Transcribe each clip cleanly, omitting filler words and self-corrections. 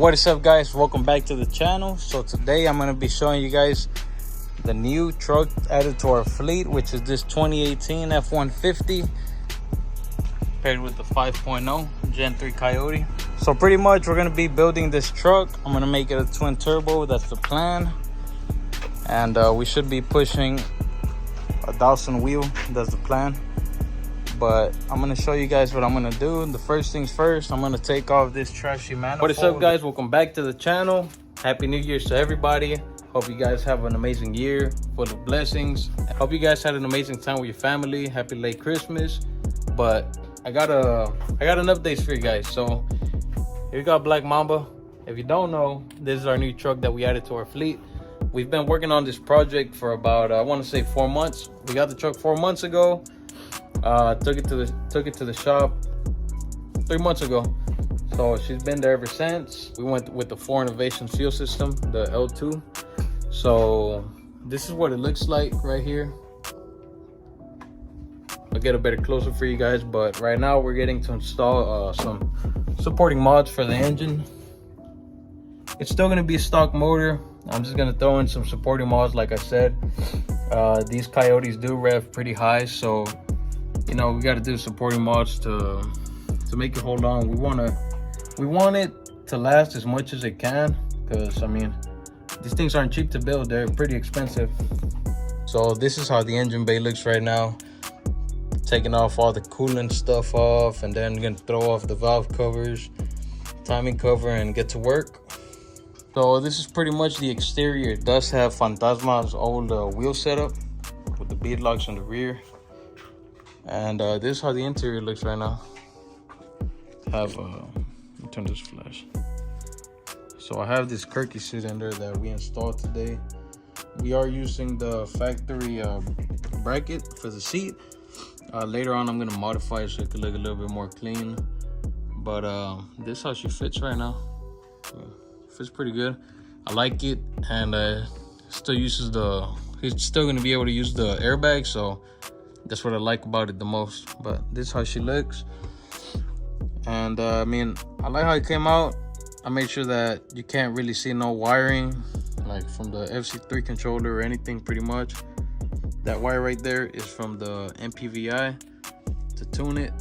What is up, guys? Welcome back to the channel. So today I'm going to be showing you guys the new truck added to our fleet, which is this 2018 F150 paired with the 5.0 Gen 3 Coyote. So pretty much we're going to be building this truck. I'm going to make it a twin turbo. That's the plan. And we should be pushing a Dawson wheel. That's the plan. But I'm going to show you guys what I'm going to do. The first things first, I'm going to take off this trashy manifold. What is up, guys? Welcome back to the channel. Happy New Year's to everybody. Hope you guys have an amazing year full of blessings. Hope you guys had an amazing time with your family. Happy late Christmas. But I got an update for you guys. So here you got Black Mamba. If you don't know, this is our new truck that we added to our fleet. We've been working on this project for about I want to say 4 months. We got the truck 4 months ago. Took it to the shop 3 months ago. So she's been there ever since. We went with the 4 Innovation fuel system, the L2. So this is what it looks like right here. I'll get a better closer for you guys, but right now we're getting to install some supporting mods for the engine. It's still going to be a stock motor. I'm just going to throw in some supporting mods. Like I said, these Coyotes do rev pretty high, so you know we got to do supporting mods to make it hold on. We want it to last as much as it can, because I mean these things aren't cheap to build. They're pretty expensive. So this is how the engine bay looks right now. Taking off all the coolant stuff off, and then gonna throw off the valve covers, timing cover, and get to work. So this is pretty much the exterior. It does have Fantasma's old wheel setup with the bead locks in the rear. And this is how the interior looks right now. Let me turn this flash. So I have this Kirky cylinder that we installed today. We are using the factory bracket for the seat. Later on I'm gonna modify it so it could look a little bit more clean. But this is how she fits right now. Fits pretty good. I like it, and still uses he's still gonna be able to use the airbag, so that's what I like about it the most. But this is how she looks. And I mean, I like how it came out. I made sure that you can't really see no wiring, like from the FC3 controller or anything. Pretty much that wire right there is from the MPVI to tune it.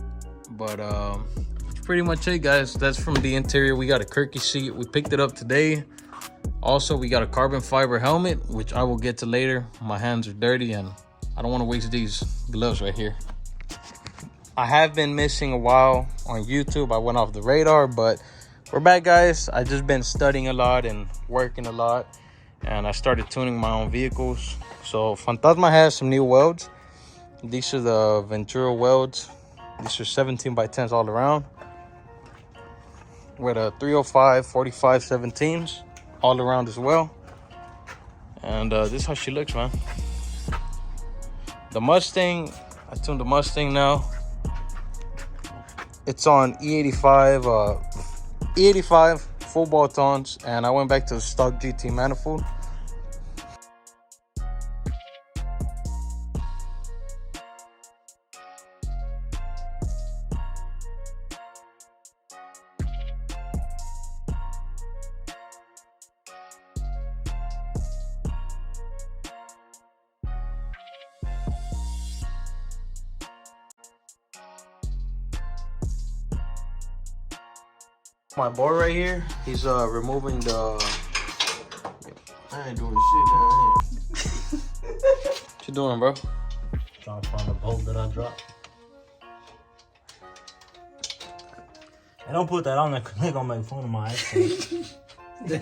But that's pretty much it, guys. That's from the interior. We got a Kirky seat. We picked it up today. Also, we got a carbon fiber helmet, which I will get to later. My hands are dirty and I don't want to waste these gloves right here. I have been missing a while on YouTube. I went off the radar, but we're back, guys. I just been studying a lot and working a lot, and I started tuning my own vehicles. So Fantasma has some new welds. These are the Ventura welds. These are 17 by 10s all around with a 305 45 17s all around as well. And this is how she looks, man. The Mustang, I tuned the Mustang now. It's on E85 full bolt-ons, and I went back to the stock GT manifold. My boy right here, he's removing the. I ain't doing shit down here. What you doing, bro? Trying to find the bolt that I dropped. Hey, don't put that on there because they're gonna make fun of my ass.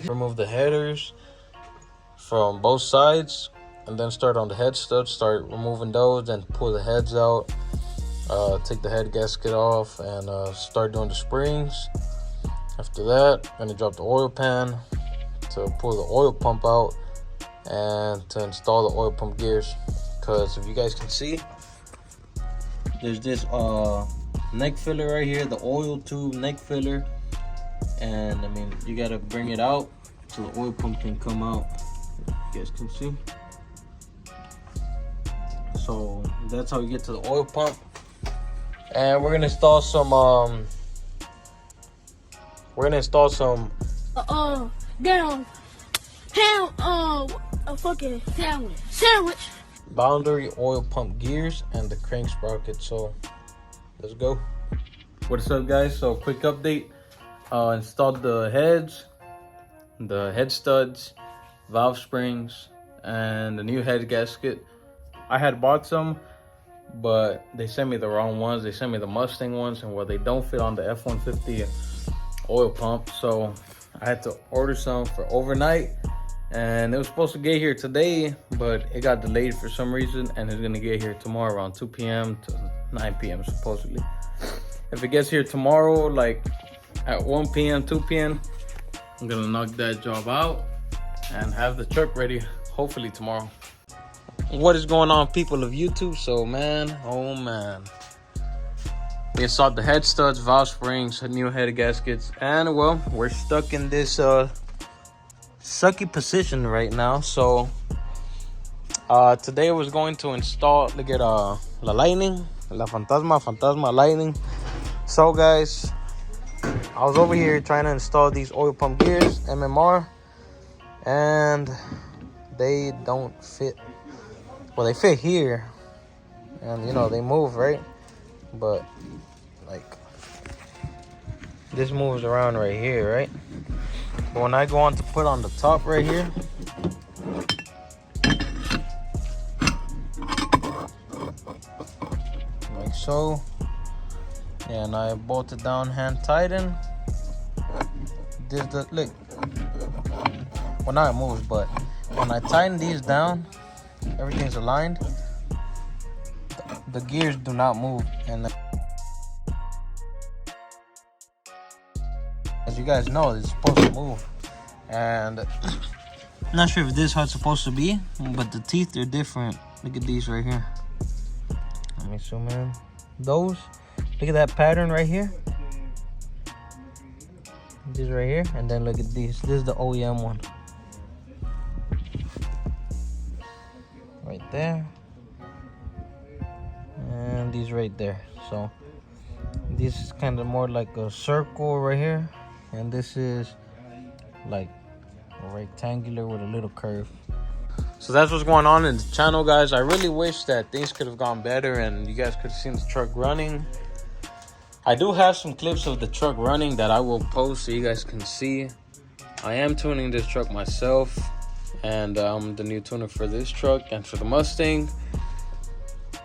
Remove the headers from both sides, and then start on the head studs. Start removing those, then pull the heads out. Take the head gasket off, and start doing the springs. After that, I'm gonna drop the oil pan to pull the oil pump out and to install the oil pump gears. Because if you guys can see, there's this neck filler right here, the oil tube neck filler, and I mean you gotta bring it out so the oil pump can come out. You guys can see. So that's how you get to the oil pump. And we're gonna install some Damn ham, a fucking sandwich. Boundary oil pump gears and the crank sprocket. So let's go. What's up, guys? So quick update. Installed the heads, the head studs, valve springs, and the new head gasket. I had bought some, but they sent me the wrong ones. They sent me the Mustang ones, and well, they don't fit on the F150 oil pump. So I had to order some for overnight, and it was supposed to get here today, but it got delayed for some reason, and it's gonna get here tomorrow around 2 p.m. to 9 p.m. supposedly. If it gets here tomorrow, like at 1 p.m., 2 p.m., I'm gonna knock that job out and have the truck ready, hopefully tomorrow. What is going on, people of YouTube? So man, oh man, we installed the head studs, valve springs, new head gaskets, and well, we're stuck in this sucky position right now. So today I was going to install, look at la lightning, la fantasma lightning. So guys, I was over here trying to install these oil pump gears, MMR, and they don't fit. Well, they fit here, and you know, they move, right? But like this moves around right here, right? But when I go on to put on the top right here, like so, and I bolt it down, hand tighten. This the look. Well, now it moves, but when I tighten these down, everything's aligned. The gears do not move, and as you guys know, it's supposed to move. And I'm not sure if this is how it's supposed to be, but the teeth are different. Look at these right here. Let me zoom in. Those, look at that pattern right here. This right here, and then look at these. This is the OEM one. Right there. And these right there. So this is kind of more like a circle right here, and this is like a rectangular with a little curve. So that's what's going on in the channel, guys. I really wish that things could have gone better and you guys could have seen the truck running. I do have some clips of the truck running that I will post so you guys can see. I am tuning this truck myself, and I'm the new tuner for this truck and for the Mustang,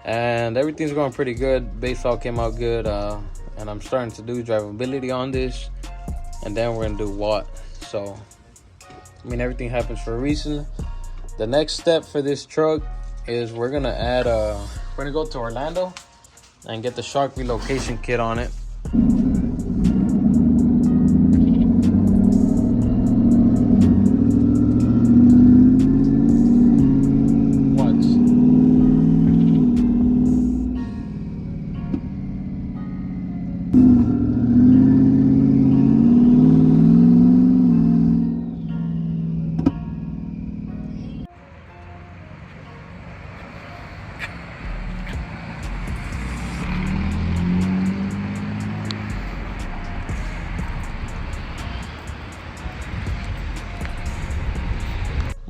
and everything's going pretty good. Base all came out good, and I'm starting to do drivability on this, and then we're gonna do watt. So I mean, everything happens for a reason. The next step for this truck is we're gonna add we're gonna go to Orlando and get the shock relocation kit on it.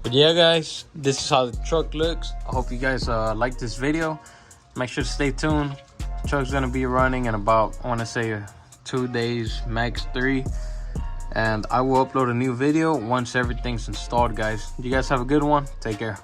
But yeah, guys, this is how the truck looks. I hope you guys like this video. Make sure to stay tuned. The truck's gonna be running in about, I want to say 2 days, max 3, and I will upload a new video once everything's installed, guys. You guys have a good one. Take care.